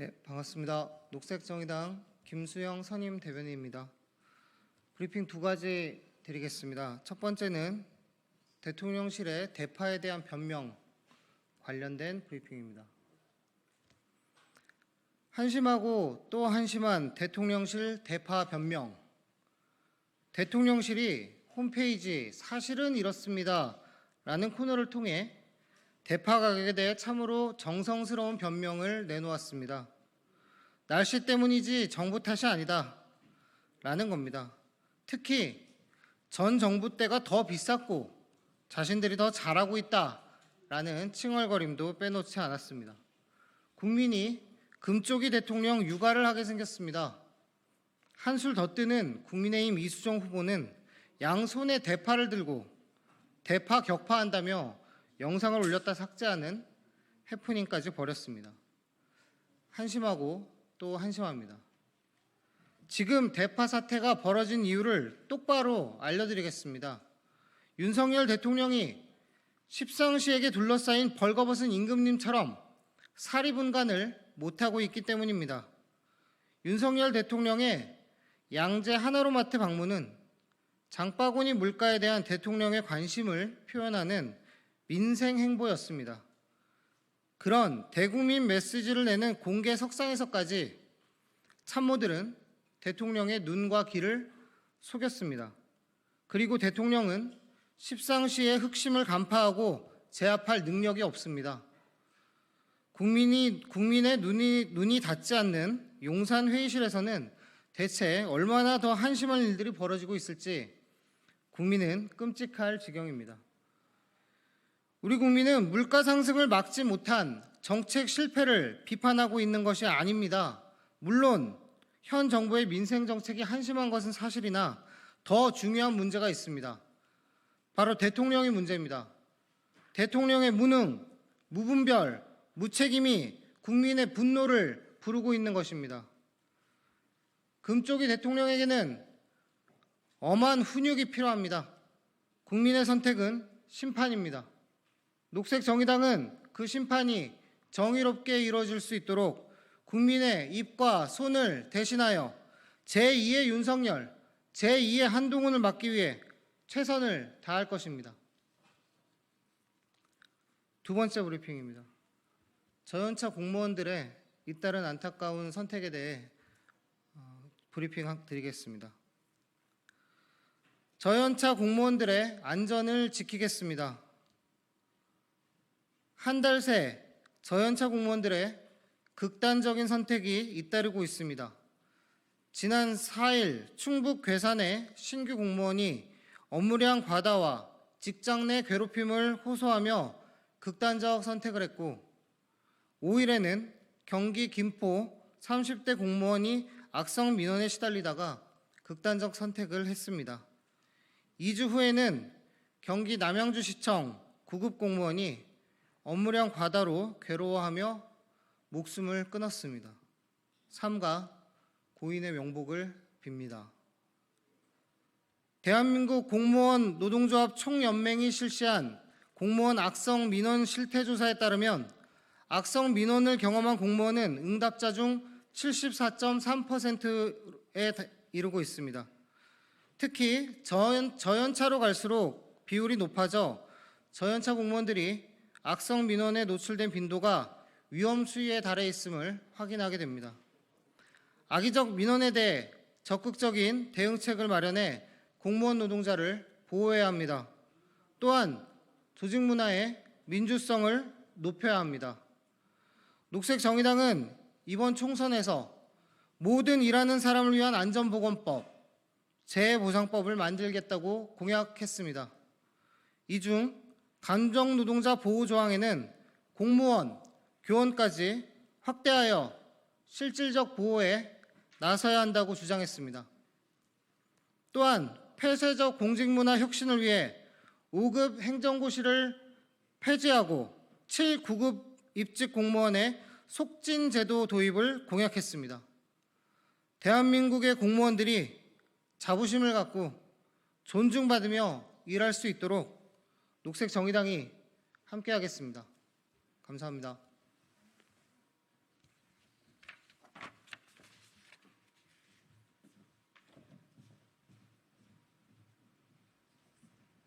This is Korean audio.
네, 반갑습니다. 녹색정의당 김수영 선임 대변인입니다. 브리핑 두 가지 드리겠습니다. 첫 번째는 대통령실의 대파에 대한 변명 관련된 브리핑입니다. 한심하고 또 한심한 대통령실 대파 변명. 대통령실이 홈페이지 사실은 이렇습니다 라는 코너를 통해 대파 가격에 대해 참으로 정성스러운 변명을 내놓았습니다. 날씨 때문이지 정부 탓이 아니다 라는 겁니다. 특히 전 정부 때가 더 비쌌고 자신들이 더 잘하고 있다 라는 칭얼거림도 빼놓지 않았습니다. 국민이 금쪽이 대통령 육아를 하게 생겼습니다. 한술 더 뜨는 국민의힘 이수정 후보는 양손에 대파를 들고 대파 격파한다며 영상을 올렸다 삭제하는 해프닝까지 벌였습니다. 한심하고 또 한심합니다. 지금 대파 사태가 벌어진 이유를 똑바로 알려드리겠습니다. 윤석열 대통령이 십상시에게 둘러싸인 벌거벗은 임금님처럼 사리분간을 못하고 있기 때문입니다. 윤석열 대통령의 양재 하나로마트 방문은 장바구니 물가에 대한 대통령의 관심을 표현하는 민생 행보였습니다. 그런 대국민 메시지를 내는 공개 석상에서까지 참모들은 대통령의 눈과 귀를 속였습니다. 그리고 대통령은 십상시의 흑심을 간파하고 제압할 능력이 없습니다. 국민의 눈이 닿지 않는 용산 회의실에서는 대체 얼마나 더 한심한 일들이 벌어지고 있을지 국민은 끔찍할 지경입니다. 우리 국민은 물가 상승을 막지 못한 정책 실패를 비판하고 있는 것이 아닙니다. 물론 현 정부의 민생 정책이 한심한 것은 사실이나 더 중요한 문제가 있습니다. 바로 대통령의 문제입니다. 대통령의 무능, 무분별, 무책임이 국민의 분노를 부르고 있는 것입니다. 금쪽이 대통령에게는 엄한 훈육이 필요합니다. 국민의 선택은 심판입니다. 녹색정의당은 그 심판이 정의롭게 이루어질 수 있도록 국민의 입과 손을 대신하여 제2의 윤석열, 제2의 한동훈을 막기 위해 최선을 다할 것입니다. 두 번째 브리핑입니다. 저연차 공무원들의 잇따른 안타까운 선택에 대해 브리핑 드리겠습니다. 저연차 공무원들의 안전을 지키겠습니다. 한 달 새 저연차 공무원들의 극단적인 선택이 잇따르고 있습니다. 지난 4일 충북 괴산의 신규 공무원이 업무량 과다와 직장 내 괴롭힘을 호소하며 극단적 선택을 했고, 5일에는 경기 김포 30대 공무원이 악성 민원에 시달리다가 극단적 선택을 했습니다. 2주 후에는 경기 남양주시청 9급 공무원이 업무량 과다로 괴로워하며 목숨을 끊었습니다. 삼가 고인의 명복을 빕니다. 대한민국 공무원 노동조합 총연맹이 실시한 공무원 악성 민원 실태조사에 따르면 악성 민원을 경험한 공무원은 응답자 중 74.3%에 이르고 있습니다. 특히 저연차로 갈수록 비율이 높아져 저연차 공무원들이 악성 민원에 노출된 빈도가 위험 수위에 달해 있음을 확인하게 됩니다. 악의적 민원에 대해 적극적인 대응책을 마련해 공무원 노동자를 보호해야 합니다. 또한 조직 문화의 민주성을 높여야 합니다. 녹색정의당은 이번 총선에서 모든 일하는 사람을 위한 안전보건법, 재해보상법을 만들겠다고 공약했습니다. 이 중 감정노동자 보호조항에는 공무원, 교원까지 확대하여 실질적 보호에 나서야 한다고 주장했습니다. 또한 폐쇄적 공직문화 혁신을 위해 5급 행정고시를 폐지하고 7, 9급 입직 공무원의 속진 제도 도입을 공약했습니다. 대한민국의 공무원들이 자부심을 갖고 존중받으며 일할 수 있도록 녹색정의당이 함께하겠습니다. 감사합니다.